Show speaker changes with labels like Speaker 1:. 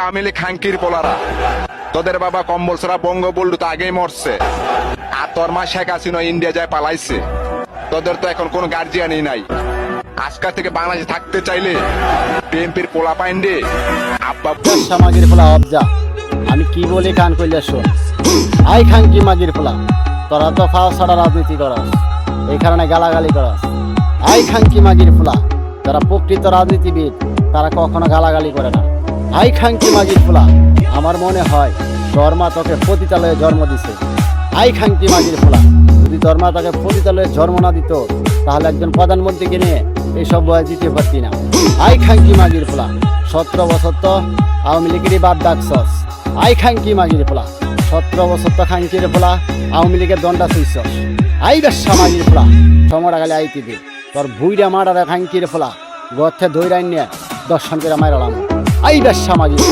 Speaker 1: আমিলি খাঙ্কির পোলারা, তোদের বাবা কম্বল ছড়া বঙ্গবন্ধু তো আগেই মরছে, আর তোর মা শেখ হাসিনা ইন্ডিয়া যায় পালাইছে। তোদের তো এখন কোনো গার্জিয়ানই নাই। আজকাল থেকে বাংলাদেশে থাকতে চাইলে বিএনপির পোলা পাইন্ডে আব্বা
Speaker 2: মাগির ফোলা অবজা, আমি কি বলি কান কইলে শোন। আই খাঙ্কি মাগির ফোলা, তোরা তো ফাও ছাড়া রাজনীতি করস, এই কারণে গালাগালি করস। আই খাঙ্কি মাগির ফোলা, যারা প্রকৃত রাজনীতিবিদ তারা কখনো গালাগালি করে না। আই খাঙ্কি মাগির ফোলা, আমার মনে হয় তোর মা তোকে পতিতালয়ে জন্ম দিছে। আই খাঙ্কি মাগির ফোলা, যদি তোর মা তোকে পতিতালয়ে জন্ম না দিত তাহলে একজন প্রধানমন্ত্রীকে নিয়ে এইসব বয়ে দিতে পারতি না। আই খাঙ্কি মাগির ফোলা, 17 বছর তো আওয়ামী লীগেরই বাপ ডাকছস। আই খাঙ্কি মাগির ফোলা, 17 বছর তো খাঙ্কির ফোলা আওয়ামী লীগের দণ্ডা চুইছস। আই বেশ্যা মাগির ফোলা, সমরা গালে আইতি দে তোর ভুইরা মারারে খাঙ্কির ফোলা গর্থে দৈরাই নিয়ে দর্শন করে মারালাম। আই বেশ্যা মাগির